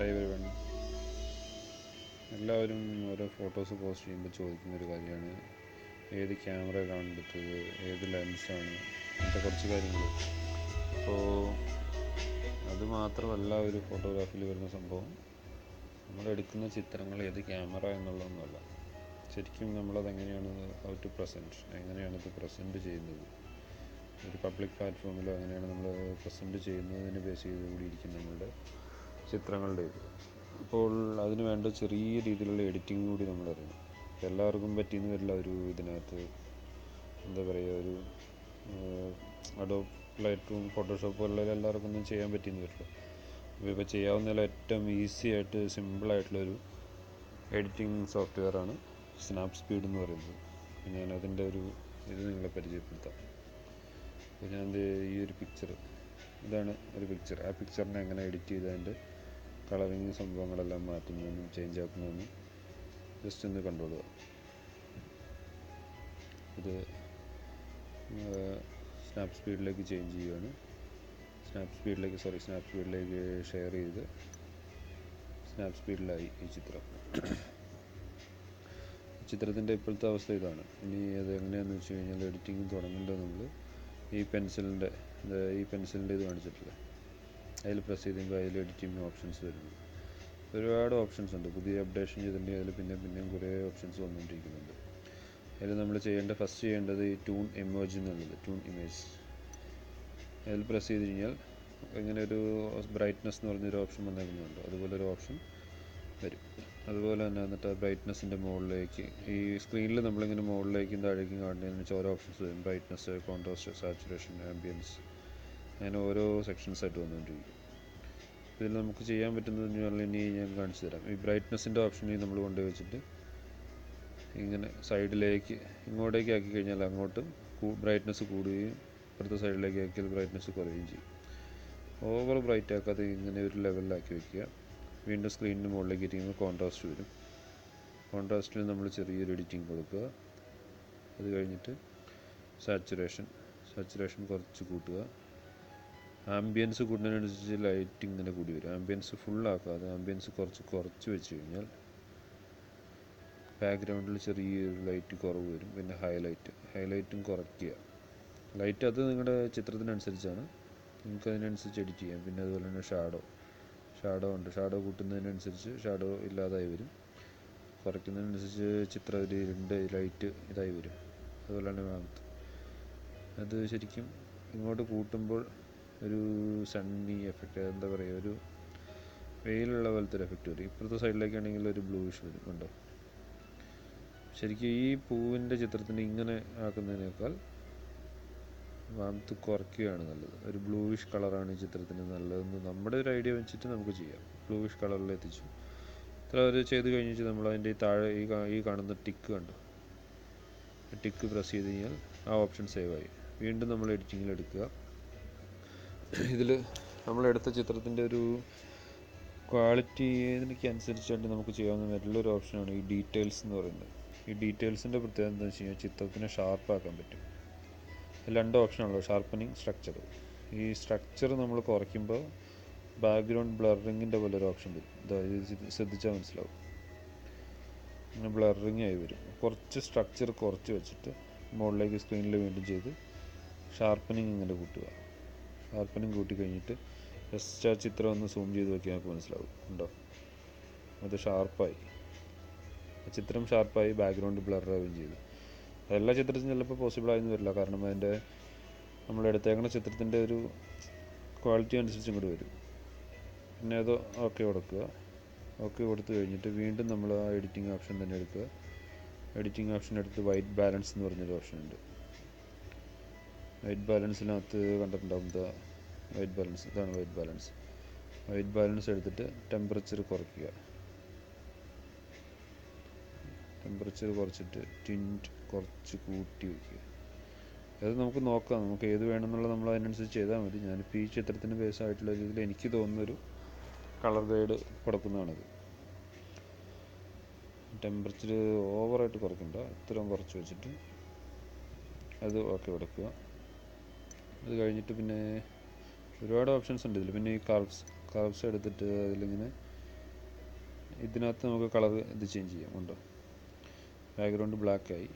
Hi everyone. എല്ലാവരും ഓരോ photos post ചെയ്യുമ്പോൾ ചോദിക്കുന്നൊരു കാര്യമാണ് ഏത് ക്യാമറയിലാണ് എടുത്തത്, ഏത് ലെൻസാണ്, അങ്ങനത്തെ കുറച്ച് കാര്യങ്ങൾ. അപ്പോൾ അത് മാത്രമല്ല ഒരു ഫോട്ടോഗ്രാഫിയിൽ വരുന്ന സംഭവം. നമ്മളെടുക്കുന്ന ചിത്രങ്ങൾ ഏത് ക്യാമറ എന്നുള്ളതൊന്നുമല്ല, ശരിക്കും നമ്മളതെങ്ങനെയാണ് ഹൗ ടു പ്രസൻറ്റ്, എങ്ങനെയാണത് പ്രസൻറ്റ് ചെയ്യുന്നത്, ഒരു പബ്ലിക് പ്ലാറ്റ്ഫോമിലോ എങ്ങനെയാണ് നമ്മൾ പ്രസൻറ്റ് ചെയ്യുന്നതിന് ബേസ് ചെയ്ത് കൂടിയിരിക്കും നമ്മളുടെ ചിത്രങ്ങളുടെ ഇത്. അപ്പോൾ അതിന് വേണ്ട ചെറിയ രീതിയിലുള്ള എഡിറ്റിംഗ് കൂടി നമ്മളറിയണം. എല്ലാവർക്കും പറ്റിയെന്ന് വരില്ല ഒരു ഇതിനകത്ത് എന്താ പറയുക, ഒരു അഡോബ് ലൈറ്റ് ഫോട്ടോഷോപ്പ് പോലുള്ള എല്ലാവർക്കും ഒന്നും ചെയ്യാൻ പറ്റിയെന്ന് വരില്ല. ഇപ്പോൾ ചെയ്യാവുന്നതിൽ ഏറ്റവും ഈസി ആയിട്ട് സിമ്പിളായിട്ടുള്ളൊരു എഡിറ്റിംഗ് സോഫ്റ്റ്വെയറാണ് സ്നാപ്സ്പീഡ് എന്ന് പറയുന്നത്. ഞാനതിൻ്റെ ഒരു ഇത് നിങ്ങളെ പരിചയപ്പെടുത്താം. അപ്പോൾ ഞാൻ ഈ ഒരു പിക്ചർ, ഇതാണ് ഒരു പിക്ചർ. ആ പിക്ചറിനെ എങ്ങനെ എഡിറ്റ് ചെയ്ത് അതിൻ്റെ കളറിങ് സംഭവങ്ങളെല്ലാം മാറ്റുന്നതെന്നും ചേഞ്ച് ആക്കുന്നതെന്നും ജസ്റ്റ് ഒന്ന് കണ്ടുകൊള്ളുക. ഇത് സ്നാപ്സ്പീഡിലേക്ക് ചേഞ്ച് ചെയ്യുകയാണ്. സ്നാപ്സ്പീഡിലേക്ക് ഷെയർ ചെയ്ത് സ്നാപ്സ്പീഡിലായി ഈ ചിത്രം. ചിത്രത്തിൻ്റെ ഇപ്പോഴത്തെ അവസ്ഥ ഇതാണ്. ഇനി അത് എങ്ങനെയാണെന്ന് വെച്ച് കഴിഞ്ഞാൽ എഡിറ്റിംഗ് തുടങ്ങേണ്ടത് നമ്മൾ ഈ പെൻസിലിൻ്റെ ഇത് കാണിച്ചിട്ടില്ല, അതിൽ പ്രസ് ചെയ്തെങ്കിൽ അതിൽ എഡിറ്റിംഗ് ഓപ്ഷൻസ് വരുന്നു. ഒരുപാട് ഓപ്ഷൻസ് ഉണ്ട്. പുതിയ അപ്ഡേഷൻ ചെയ്തിട്ടുണ്ടെങ്കിൽ അതിൽ പിന്നെയും കുറേ ഓപ്ഷൻസ് വന്നുകൊണ്ടിരിക്കുന്നുണ്ട്. അതിൽ നമ്മൾ ഫസ്റ്റ് ചെയ്യേണ്ടത് ഈ ട്യൂൺ ഇമേജ് എന്നുള്ളത്, ട്യൂൺ ഇമേജ്. അതിൽ പ്രസ് ചെയ്ത് കഴിഞ്ഞാൽ ഇങ്ങനെ ഒരു ബ്രൈറ്റ്നസ് എന്ന് പറഞ്ഞൊരു ഓപ്ഷൻ വന്നേക്കുന്നുണ്ട്. അതുപോലെ ഒരു ഓപ്ഷൻ വരും. അതുപോലെ തന്നെ എന്നിട്ട് ആ ബ്രൈറ്റ്നസ്സിൻ്റെ മുകളിലേക്ക് ഈ സ്ക്രീനിൽ നമ്മളിങ്ങനെ മുകളിലേക്കും താഴേക്കും കാണുന്നതെന്ന് വെച്ചാൽ ഓരോ ഓപ്ഷൻസ് വരും. ബ്രൈറ്റ്നസ്, കോൺട്രാസ്റ്റ്, സാച്ചുറേഷൻ, ആംബിയൻസ്, അങ്ങനെ ഓരോ സെക്ഷൻസായിട്ട് വന്നുകൊണ്ടിരിക്കും. ഇതിൽ നമുക്ക് ചെയ്യാൻ പറ്റുന്നതെന്ന് പറഞ്ഞാൽ ഇനി ഞാൻ കാണിച്ചു തരാം. ഈ ബ്രൈറ്റ്നസ്സിൻ്റെ ഓപ്ഷനിൽ നമ്മൾ കൊണ്ടുപോയി വെച്ചിട്ട് ഇങ്ങനെ സൈഡിലേക്ക് ഇങ്ങോട്ടേക്ക് ആക്കി കഴിഞ്ഞാൽ അങ്ങോട്ടും ബ്രൈറ്റ്നസ് കൂടുകയും ഇപ്പുറത്തെ സൈഡിലേക്ക് ആക്കിയാൽ ബ്രൈറ്റ്നസ് കുറയുകയും ചെയ്യും. ഓവർ ബ്രൈറ്റ് ആക്കാതെ ഇങ്ങനെ ഒരു ലെവലിലാക്കി വയ്ക്കുക. വീണ്ടും സ്ക്രീനിന് മുകളിലേക്ക് ഇരിക്കുമ്പോൾ കോൺട്രാസ്റ്റ് വരും. കോൺട്രാസ്റ്റിൽ നമ്മൾ ചെറിയൊരു എഡിറ്റിംഗ് കൊടുക്കുക. അത് കഴിഞ്ഞിട്ട് സാച്ചുറേഷൻ കുറച്ച് കൂട്ടുക. ആംബിയൻസ് കൂടുന്നതിനനുസരിച്ച് ലൈറ്റ് ഇങ്ങനെ കൂടി വരും. ആംബിയൻസ് ഫുള്ളാക്കാതെ ആംബിയൻസ് കുറച്ച് വെച്ച് കഴിഞ്ഞാൽ ബാക്ക്ഗ്രൗണ്ടിൽ ചെറിയൊരു ലൈറ്റ് കുറവ് വരും. പിന്നെ ഹൈലൈറ്റും കുറയ്ക്കുക. ലൈറ്റ് അത് നിങ്ങളുടെ ചിത്രത്തിനനുസരിച്ചാണ്, നിങ്ങൾക്കതിനനുസരിച്ച് എഡിറ്റ് ചെയ്യാം. പിന്നെ അതുപോലെ തന്നെ ഷാഡോ ഉണ്ട്. ഷാഡോ കൂട്ടുന്നതിനനുസരിച്ച് ഷാഡോ ഇല്ലാതായി വരും, കുറയ്ക്കുന്നതിനനുസരിച്ച് ചിത്രം ഒരു ഇരുണ്ട് ലൈറ്റ് ഇതായി വരും. അതുപോലെ തന്നെ വാമത്ത്, അത് ശരിക്കും ഇങ്ങോട്ട് കൂട്ടുമ്പോൾ ഒരു സണ്ണി എഫക്റ്റ്, എന്താ പറയുക, ഒരു വെയിലുള്ള പോലത്തെ ഒരു എഫക്റ്റ് വരും. ഇപ്പുറത്തെ സൈഡിലേക്കാണെങ്കിൽ ഒരു ബ്ലൂയിഷ് വരും. ഉണ്ടോ? ശരിക്കും ഈ പൂവിൻ്റെ ചിത്രത്തിന് ഇങ്ങനെ ആക്കുന്നതിനേക്കാൾ വാമത്ത് കുറയ്ക്കുകയാണ് നല്ലത്. ഒരു ബ്ലൂയിഷ് കളറാണ് ഈ ചിത്രത്തിന് നല്ലതെന്ന് നമ്മുടെ ഒരു ഐഡിയ വെച്ചിട്ട് നമുക്ക് ചെയ്യാം. ബ്ലൂയിഷ് കളറിൽ എത്തിച്ചു. ഇത്ര ഒരു ചെയ്ത് കഴിഞ്ഞിട്ട് നമ്മൾ അതിൻ്റെ താഴെ ഈ കാണുന്ന ടിക്ക് കണ്ടോ, ടിക്ക് പ്രസ് ചെയ്ത് കഴിഞ്ഞാൽ ആ ഓപ്ഷൻ സേവായി. വീണ്ടും നമ്മൾ എഡിറ്റിങ്ങിലെടുക്കുക. ഇതിൽ നമ്മളെടുത്ത ചിത്രത്തിൻ്റെ ഒരു ക്വാളിറ്റി ഇതിനൊക്കെ അനുസരിച്ചായിട്ട് നമുക്ക് ചെയ്യാവുന്ന നല്ലൊരു ഓപ്ഷനാണ് ഈ ഡീറ്റെയിൽസ് എന്ന് പറയുന്നത്. ഈ ഡീറ്റെയിൽസിൻ്റെ പ്രത്യേകത എന്താണെന്ന് വെച്ച് കഴിഞ്ഞാൽ ചിത്രത്തിനെ ഷാർപ്പാക്കാൻ പറ്റും. രണ്ട് ഓപ്ഷനാണല്ലോ, ഷാർപ്പനിങ്, സ്ട്രക്ചർ. ഈ സ്ട്രക്ചർ നമ്മൾ കുറയ്ക്കുമ്പോൾ ബാക്ക്ഗ്രൗണ്ട് ബ്ലറിങ്ങിൻ്റെ പോലെ ഒരു ഓപ്ഷൻ വരും. ഇത് ശ്രദ്ധിച്ചാൽ മനസ്സിലാവും. അങ്ങനെ ബ്ലറിങ് ആയി വരും. കുറച്ച് സ്ട്രക്ചർ കുറച്ച് വെച്ചിട്ട് മുകളിലേക്ക് സ്ക്രീനിൽ വീണ്ടും ചെയ്ത് ഷാർപ്പനിങ് ഇങ്ങനെ കൂട്ടുക. ഷാർപ്പനിങ് കൂട്ടി കഴിഞ്ഞിട്ട് ജസ്റ്റ് ആ ചിത്രം ഒന്ന് സൂം ചെയ്ത് നോക്കിയാൽ നമുക്ക് മനസ്സിലാവും. ഉണ്ടോ? അത് ഷാർപ്പായി, ചിത്രം ഷാർപ്പായി, ബാക്ക്ഗ്രൗണ്ട് ബ്ലറാവുകയും ചെയ്തു. എല്ലാ ചിത്രത്തിനും ചിലപ്പോൾ പോസിബിളായെന്ന് വരില്ല, കാരണം അതിൻ്റെ നമ്മളെടുത്തേക്കുന്ന ചിത്രത്തിൻ്റെ ഒരു ക്വാളിറ്റി അനുസരിച്ച് ഇങ്ങോട്ട് വരും. പിന്നെ അത് ഓക്കെ കൊടുത്ത് കഴിഞ്ഞിട്ട് വീണ്ടും നമ്മൾ ആ എഡിറ്റിംഗ് ഓപ്ഷൻ തന്നെ എടുക്കുക. എഡിറ്റിംഗ് ഓപ്ഷൻ എടുത്ത് വൈറ്റ് ബാലൻസ് എന്ന് പറഞ്ഞൊരു ഓപ്ഷൻ ഉണ്ട്. വൈറ്റ് ബാലൻസിനകത്ത് കണ്ടിട്ടുണ്ടാവും, വൈറ്റ് ബാലൻസ്, ഇതാണ് വൈറ്റ് ബാലൻസ് എടുത്തിട്ട് ടെമ്പറേച്ചർ കുറയ്ക്കുക. ടെമ്പറേച്ചർ കുറച്ചിട്ട് ടിൻറ്റ് കുറച്ച് കൂട്ടി വയ്ക്കുക. അത് നമുക്ക് നോക്കാം, നമുക്ക് ഏത് വേണമെന്നുള്ളത് നമ്മൾ അതിനനുസരിച്ച് ചെയ്താൽ മതി. ഞാനിപ്പോൾ ഈ ചിത്രത്തിന് ബേസ് ആയിട്ടുള്ള രീതിയിൽ എനിക്ക് തോന്നുന്നൊരു കളർ ഗ്രേഡ് കൊടുക്കുന്നതാണത്. ടെമ്പറേച്ചർ ഓവറായിട്ട് കുറയ്ക്കണ്ട, ഇത്രയും കുറച്ച് വെച്ചിട്ട് അത് ഓക്കെ കൊടുക്കുക. അത് കഴിഞ്ഞിട്ട് പിന്നെ ഒരുപാട് ഓപ്ഷൻസ് ഉണ്ട് ഇതിൽ. പിന്നെ ഈ കർവ്സ് എടുത്തിട്ട് അതിലിങ്ങനെ ഇതിനകത്ത് നമുക്ക് കളർ ഇത് ചേഞ്ച് ചെയ്യാം. ഉണ്ടോ, ബാക്ക്ഗ്രൗണ്ട് ബ്ലാക്കായി,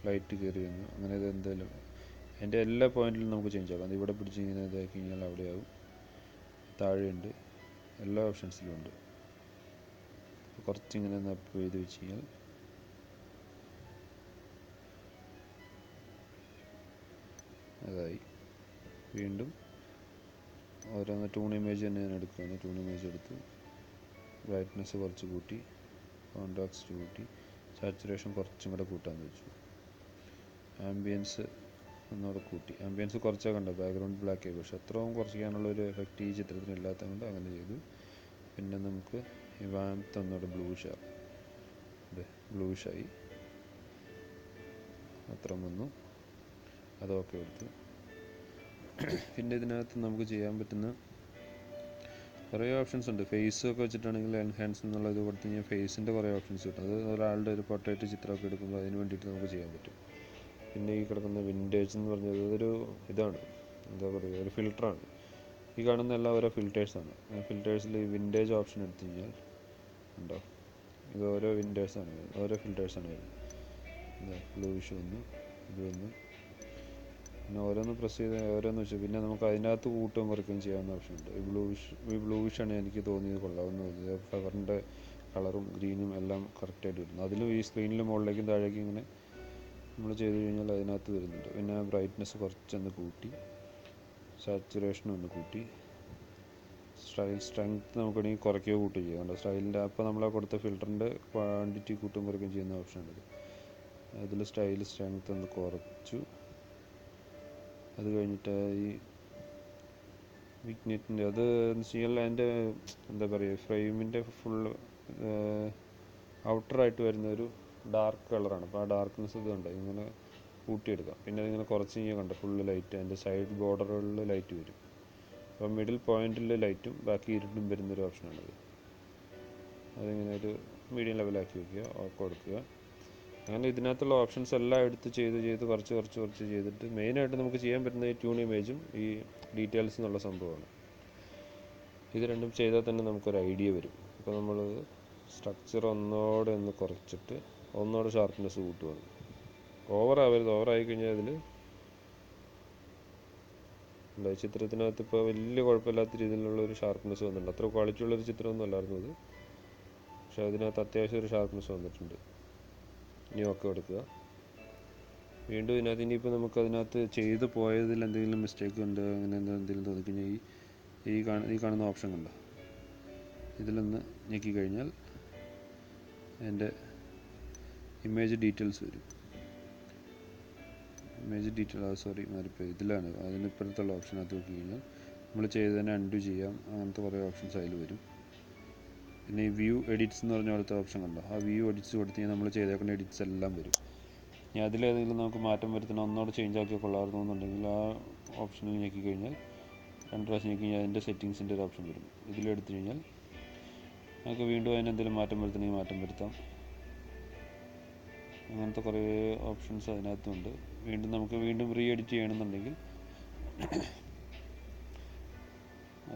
ലൈറ്റ് കയറി വന്നു. അങ്ങനെ ഇത് എന്തായാലും അതിൻ്റെ എല്ലാ പോയിന്റിലും നമുക്ക് ചേഞ്ച് ആക്കാം. അത് ഇവിടെ പിടിച്ച് ഇങ്ങനെ ഇതാക്കി കഴിഞ്ഞാൽ അവിടെയാവും, താഴെയുണ്ട്, എല്ലാ ഓപ്ഷൻസിലും ഉണ്ട്. കുറച്ചിങ്ങനെ ഒന്ന് അപ്പ് ചെയ്ത് വെച്ച് കഴിഞ്ഞാൽ അതായി. വീണ്ടും ഓരോന്ന് ടൂൺ ഇമേജ് തന്നെ ഞാൻ എടുക്കുകയാണ്. ടൂൺ ഇമേജ് എടുത്ത് ബ്രൈറ്റ്നസ് കുറച്ച് കൂട്ടി, കോൺട്രാസ്റ്റ് കൂട്ടി, സാച്ചുറേഷൻ കുറച്ചും കൂടെ കൂട്ടാമെന്ന് വെച്ചു. ആംബിയൻസ് ഒന്നുകൂടെ കൂട്ടി. ആംബിയൻസ് കുറച്ചൊക്കെ ഉണ്ട്, ബാക്ക്ഗ്രൗണ്ട് ബ്ലാക്ക് ആയി, പക്ഷെ അത്രയും കുറച്ചിക്കാനുള്ളൊരു എഫക്റ്റ് ഈ ചിത്രത്തിന് ഇല്ലാത്തത് കൊണ്ട് അങ്ങനെ ചെയ്തു. പിന്നെ നമുക്ക് ഈ വാംത്ത് ഒന്നുകൂടെ ബ്ലൂഷാണ്, അതെ ബ്ലൂഷായി, അത്രയും വന്നു. അതൊക്കെ എടുത്തു. പിന്നെ ഇതിനകത്ത് നമുക്ക് ചെയ്യാൻ പറ്റുന്ന കുറേ ഓപ്ഷൻസ് ഉണ്ട്. ഫേസ് ഒക്കെ വെച്ചിട്ടാണെങ്കിൽ എൻഹാൻസ് എന്നുള്ള ഇത് കൊടുത്തു കഴിഞ്ഞാൽ ഫേസിൻ്റെ കുറേ ഓപ്ഷൻസ് കിട്ടും. അത് ഒരാളുടെ ഒരു പൊർട്രേറ്റ് ചിത്രമൊക്കെ എടുക്കുമ്പോൾ അതിന് വേണ്ടിയിട്ട് നമുക്ക് ചെയ്യാൻ പറ്റും. പിന്നെ ഈ കിടക്കുന്ന വിൻറ്റേജ് എന്ന് പറഞ്ഞത് ഇതൊരു ഇതാണ്, എന്താ പറയുക, ഒരു ഫിൽറ്ററാണ്. ഈ കാണുന്ന എല്ലാം ഓരോ ഫിൽറ്റേഴ്സാണ്. ആ ഫിൽറ്റേഴ്സിൽ ഈ വിൻറ്റേജ് ഓപ്ഷൻ എടുത്തു കഴിഞ്ഞാൽ ഉണ്ടോ, ഇത് ഓരോ വിൻറ്റേഴ്സാണ്, ഓരോ ഫിൽറ്റേഴ്സാണ് വരുന്നത്. എന്താ ബ്ലൂയിഷ് വന്നു, ഇത് വന്നു, പിന്നെ ഓരോന്ന് പ്രസ് ചെയ്ത് ഓരോന്ന് വെച്ചു. പിന്നെ നമുക്ക് അതിനകത്ത് കൂട്ടുകയും കുറയ്ക്കുകയും ചെയ്യാവുന്ന ഓപ്ഷൻ ഉണ്ട്. ഈ ബ്ലൂയിഷാണ് എനിക്ക് തോന്നിയത് കൊള്ളാവുന്നത്. ഫ്ലവറിൻ്റെ കളറും ഗ്രീനും എല്ലാം കറക്റ്റായിട്ട് വരുന്നു. അതിലും ഈ സ്ക്രീനിൽ മുകളിലേക്കും താഴേക്കും ഇങ്ങനെ നമ്മൾ ചെയ്ത് കഴിഞ്ഞാൽ അതിനകത്ത് വരുന്നുണ്ട്. പിന്നെ ബ്രൈറ്റ്നസ് കുറച്ചൊന്ന് കൂട്ടി, സാച്ചുറേഷനും ഒന്ന് കൂട്ടി, സ്റ്റൈൽ സ്ട്രെങ്ത്ത് നമുക്ക് വേണമെങ്കിൽ കുറയ്ക്കുകയോ കൂട്ടുകയോ ചെയ്യാം. കണ്ടോ, സ്റ്റൈലിൻ്റെ അപ്പോൾ നമ്മളെ കൊടുത്ത ഫിൽറ്ററിൻ്റെ ക്വാണ്ടിറ്റി കൂട്ടും കുറയ്ക്കുകയും ചെയ്യുന്ന ഓപ്ഷനാണിത്. അതിൽ സ്റ്റൈൽ സ്ട്രെങ്ത്ത് ഒന്ന് കുറച്ചു. അത് കഴിഞ്ഞിട്ട് ഈ വിഗ്നെറ്റിൻ്റെ അത് എന്ന് വെച്ച് കഴിഞ്ഞാൽ അതിൻ്റെ എന്താ പറയുക, ഫ്രെയിമിൻ്റെ ഫുള്ള് ഔട്ടറായിട്ട് വരുന്നൊരു ഡാർക്ക് കളറാണ്. അപ്പോൾ ആ ഡാർക്ക്നെസ് ഇത് കണ്ടോ ഇങ്ങനെ കൂട്ടിയെടുക്കാം. പിന്നെ അതിങ്ങനെ കുറച്ച് കഴിഞ്ഞാൽ കണ്ടോ ഫുള്ള് ലൈറ്റ്, അതിൻ്റെ സൈഡ് ബോർഡറുകളിൽ ലൈറ്റ് വരും. അപ്പോൾ മിഡിൽ പോയിൻറ്റിൽ ലൈറ്റും ബാക്കി ഇരുട്ടും വരുന്നൊരു ഓപ്ഷനാണത്. അതിങ്ങനെ ഒരു മീഡിയം ലെവലാക്കി വയ്ക്കുക, ഓക്കെ കൊടുക്കുക. അങ്ങനെ ഇതിനകത്തുള്ള ഓപ്ഷൻസ് എല്ലാം എടുത്ത് ചെയ്ത് കുറച്ച് ചെയ്തിട്ട് മെയിനായിട്ട് നമുക്ക് ചെയ്യാൻ പറ്റുന്ന ഈ ട്യൂൺ ഇമേജും ഈ ഡീറ്റെയിൽസ് എന്നുള്ള സംഭവമാണ്. ഇത് രണ്ടും ചെയ്താൽ തന്നെ നമുക്കൊരു ഐഡിയ വരും. ഇപ്പോൾ നമ്മൾ സ്ട്രക്ചർ ഒന്നോടെ ഒന്ന് കുറച്ചിട്ട് ഒന്നോടെ ഷാർപ്പ്നെസ് കൂട്ടുകയാണ്. ഓവറാവരുത്, ഓവറായി കഴിഞ്ഞാൽ അതിൽ എന്താ ചിത്രത്തിനകത്ത് ഇപ്പോൾ വലിയ കുഴപ്പമില്ലാത്ത രീതിയിലുള്ളൊരു ഷാർപ്പ്നെസ് വന്നിട്ടുണ്ട്. അത്ര ക്വാളിറ്റി ഉള്ളൊരു ചിത്രമൊന്നും അല്ലായിരുന്നു അത്, പക്ഷേ അതിനകത്ത് അത്യാവശ്യം ഒരു ഷാർപ്പ്നെസ് വന്നിട്ടുണ്ട്. ഇനി ഒക്കെ എടുക്കുക. വീണ്ടും ഇതിനകത്ത് ഇനിയിപ്പോൾ നമുക്ക് അതിനകത്ത് ചെയ്ത് പോയതിൽ എന്തെങ്കിലും മിസ്റ്റേക്ക് ഉണ്ട്, അങ്ങനെ എന്തെങ്കിലും തോന്നിക്കഴിഞ്ഞാൽ ഈ കാണുന്ന ഓപ്ഷൻ കണ്ടോ, ഇതിലൊന്ന് ഞെക്കി കഴിഞ്ഞാൽ എൻ്റെ ഇമേജ് ഡീറ്റെയിൽസ് വരും. മാറിപ്പോയി, ഇതിലാണ് അതിനിപ്പുറത്തുള്ള ഓപ്ഷനകത്ത് നോക്കി കഴിഞ്ഞാൽ നമ്മൾ ചെയ്തതിനെ അൺഡു ചെയ്യാം. അങ്ങനത്തെ കുറേ ഓപ്ഷൻസ് അതിൽ വരും. പിന്നെ ഈ വ്യൂ എഡിറ്റ്സ് എന്ന് പറഞ്ഞ പോലത്തെ ഓപ്ഷൻ കണ്ടോ, ആ വ്യൂ എഡിറ്റ്സ് കൊടുത്തു കഴിഞ്ഞാൽ നമ്മൾ ചെയ്തേക്കുന്ന എഡിറ്റ്സ് എല്ലാം വരും. ഇനി അതിലേതെങ്കിലും നമുക്ക് മാറ്റം വരുത്തണം, ഒന്നോടെ ചേഞ്ച് ആക്കി കൊള്ളാമായിരുന്നു എന്നുണ്ടെങ്കിൽ ആ ഓപ്ഷനിൽ ഞെക്കി കഴിഞ്ഞാൽ 2 പ്രാവശ്യം ഞെക്കി കഴിഞ്ഞാൽ അതിൻ്റെ സെറ്റിങ്സിൻ്റെ ഒരു ഓപ്ഷൻ വരും. ഇതിലെടുത്തു കഴിഞ്ഞാൽ നമുക്ക് വീണ്ടും അതിനെന്തെങ്കിലും മാറ്റം വരുത്തണമെങ്കിൽ മാറ്റം വരുത്താം. അങ്ങനത്തെ കുറേ ഓപ്ഷൻസ് അതിനകത്തുണ്ട്. വീണ്ടും റീ എഡിറ്റ് ചെയ്യണമെന്നുണ്ടെങ്കിൽ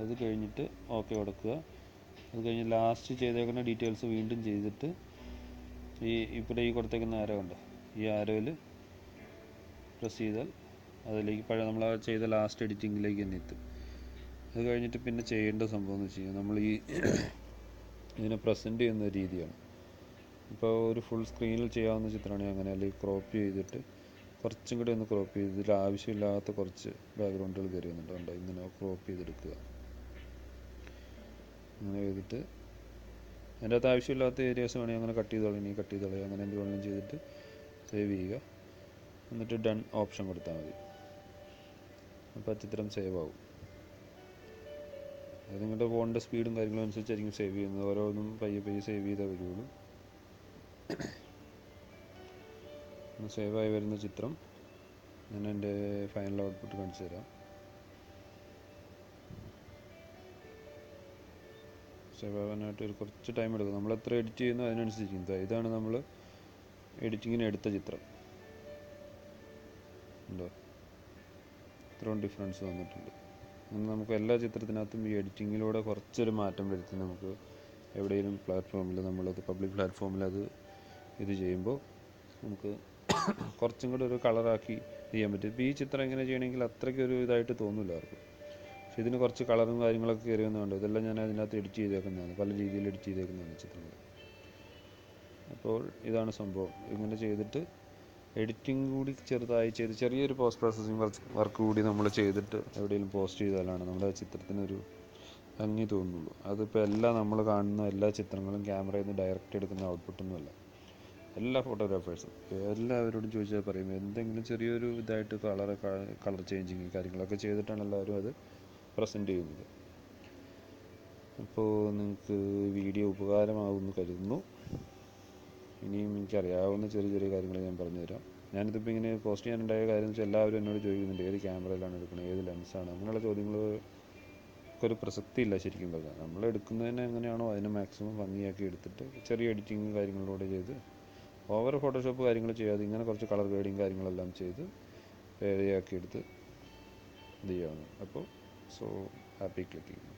അത് കഴിഞ്ഞിട്ട് ഓക്കെ കൊടുക്കുക. അത് കഴിഞ്ഞ് ലാസ്റ്റ് ചെയ്തേക്കുന്ന ഡീറ്റെയിൽസ് വീണ്ടും ചെയ്തിട്ട് ഇവിടെ ഈ കൊടുത്തേക്കുന്ന ആരോ ഉണ്ടോ, ഈ ആരോയിൽ പ്രസ് ചെയ്താൽ അതിലേക്ക് നമ്മൾ ചെയ്ത ലാസ്റ്റ് എഡിറ്റിങ്ങിലേക്ക് തന്നെ എത്തും. അത് കഴിഞ്ഞിട്ട് പിന്നെ ചെയ്യേണ്ട സംഭവം എന്ന് വെച്ച് കഴിഞ്ഞാൽ നമ്മൾ ഇതിനെ പ്രസൻറ്റ് ചെയ്യുന്ന രീതിയാണ്. ഇപ്പോൾ ഒരു ഫുൾ സ്ക്രീനിൽ ചെയ്യാവുന്ന ചിത്രമാണെങ്കിൽ അങ്ങനെ, അല്ലെങ്കിൽ ക്രോപ്പ് ചെയ്തിട്ട് കുറച്ചും കൂടി ഒന്ന് ക്രോപ്പ് ചെയ്ത് ഇതിൽ ആവശ്യമില്ലാത്ത കുറച്ച് ബാക്ക്ഗ്രൗണ്ടുകൾ കയറി വന്നിട്ടുണ്ട്, ഇങ്ങനെ ക്രോപ്പ് ചെയ്തെടുക്കുക. അങ്ങനെ ചെയ്തിട്ട് അതിൻ്റെ അകത്ത് ആവശ്യമില്ലാത്ത ഏരിയാസ് വേണമെങ്കിൽ അങ്ങനെ കട്ട് ചെയ്ത് കളയുക, അങ്ങനെ എന്ത് വേണമെങ്കിലും ചെയ്തിട്ട് സേവ് ചെയ്യുക. എന്നിട്ട് ഡൺ ഓപ്ഷൻ കൊടുത്താൽ മതി. അപ്പോൾ ആ ചിത്രം സേവ് ആവും. അത് നിങ്ങളുടെ ഫോണിൻ്റെ സ്പീഡും കാര്യങ്ങളും അനുസരിച്ചായിരിക്കും സേവ് ചെയ്യുന്നത്. ഓരോന്നും പയ്യെ സേവ് ചെയ്തേ വരുള്ളൂ. സേവായി വരുന്ന ചിത്രം ഞാൻ എൻ്റെ ഫൈനൽ ഔട്ട്പുട്ട് കാണിച്ചു തരാം. സേവ് ആവാനായിട്ട് കുറച്ച് ടൈം എടുക്കും. നമ്മൾ എത്ര എഡിറ്റ് ചെയ്യുന്നു അതിനനുസരിച്ചിരിക്കും. ഇതാണ് നമ്മൾ എഡിറ്റിങ്ങിന് എടുത്ത ചിത്രം. ഉണ്ടോ, ഇത്രയും ഡിഫറൻസ് വന്നിട്ടുണ്ട്. അങ്ങനെ നമുക്ക് എല്ലാ ചിത്രത്തിനകത്തും ഈ എഡിറ്റിങ്ങിലൂടെ കുറച്ചൊരു മാറ്റം വരുത്തി നമുക്ക് എവിടെയെങ്കിലും പ്ലാറ്റ്ഫോമിൽ നമ്മളത് പബ്ലിക് പ്ലാറ്റ്ഫോമിൽ അത് ഇത് ചെയ്യുമ്പോൾ നമുക്ക് കുറച്ചും കൂടെ ഒരു കളറാക്കി ചെയ്യാൻ പറ്റും. ഇപ്പോൾ ഈ ചിത്രം എങ്ങനെ ചെയ്യണമെങ്കിൽ അത്രയ്ക്കൊരു ഇതായിട്ട് തോന്നില്ല ആർക്കും. പക്ഷേ ഇതിന് കുറച്ച് കളറും കാര്യങ്ങളൊക്കെ കയറി വന്നുകൊണ്ട് ഇതെല്ലാം ഞാൻ അതിനകത്ത് എഡിറ്റ് ചെയ്തേക്കുന്നതാണ്, പല രീതിയിൽ എഡിറ്റ് ചെയ്തേക്കുന്നതാണ് ചിത്രങ്ങൾ. അപ്പോൾ ഇതാണ് സംഭവം. ഇങ്ങനെ ചെയ്തിട്ട് എഡിറ്റിംഗ് കൂടി ചെറുതായി ചെയ്ത് ചെറിയൊരു പോസ്റ്റ് പ്രോസസ്സിങ് വർക്ക് കൂടി നമ്മൾ ചെയ്തിട്ട് എവിടെയെങ്കിലും പോസ്റ്റ് ചെയ്താലാണ് നമ്മുടെ ചിത്രത്തിനൊരു ഭംഗി തോന്നുള്ളൂ. അതിപ്പോൾ എല്ലാം നമ്മൾ കാണുന്ന എല്ലാ ചിത്രങ്ങളും ക്യാമറയിൽ നിന്ന് ഡയറക്റ്റ് എടുക്കുന്ന ഔട്ട്പുട്ടൊന്നുമല്ല. എല്ലാ ഫോട്ടോഗ്രാഫേഴ്സും എല്ലാവരോടും ചോദിച്ചാൽ പറയും എന്തെങ്കിലും ചെറിയൊരു ഇതായിട്ട് കളർ ചേഞ്ചിങ് കാര്യങ്ങളൊക്കെ ചെയ്തിട്ടാണ് എല്ലാവരും അത് പ്രസൻറ്റ് ചെയ്യുന്നത്. അപ്പോൾ നിങ്ങൾക്ക് വീഡിയോ ഉപകാരമാകുമെന്ന് കരുതുന്നു. ഇനിയും എനിക്കറിയാവുന്ന ചെറിയ ചെറിയ കാര്യങ്ങൾ ഞാൻ പറഞ്ഞുതരാം. ഞാനിതിപ്പോൾ ഇങ്ങനെ പോസ്റ്റ് ചെയ്യാനുണ്ടായ കാര്യം എന്ന് വെച്ചാൽ എല്ലാവരും എന്നോട് ചോദിക്കുന്നുണ്ട് ഏത് ക്യാമറയിലാണ് എടുക്കുന്നത്, ഏത് ലെൻസാണ്, അങ്ങനെയുള്ള ചോദ്യങ്ങൾക്കൊരു പ്രസക്തിയില്ല ശരിക്കും പറഞ്ഞാൽ. നമ്മൾ എടുക്കുന്നതിന് എങ്ങനെയാണോ അതിനെ മാക്സിമം ഭംഗിയാക്കി എടുത്തിട്ട് ചെറിയ എഡിറ്റിങ് കാര്യങ്ങളിലൂടെ ചെയ്ത് ഓവർ ഫോട്ടോഷോപ്പ് കാര്യങ്ങൾ ചെയ്യാതെ ഇങ്ങനെ കുറച്ച് കളർ ഗ്രേഡിങ് കാര്യങ്ങളെല്ലാം ചെയ്ത് വേറെയാക്കി എടുത്ത് ഇത് ചെയ്യാണ്. അപ്പോൾ ഹാപ്പി ക്ലിക്കിങ്.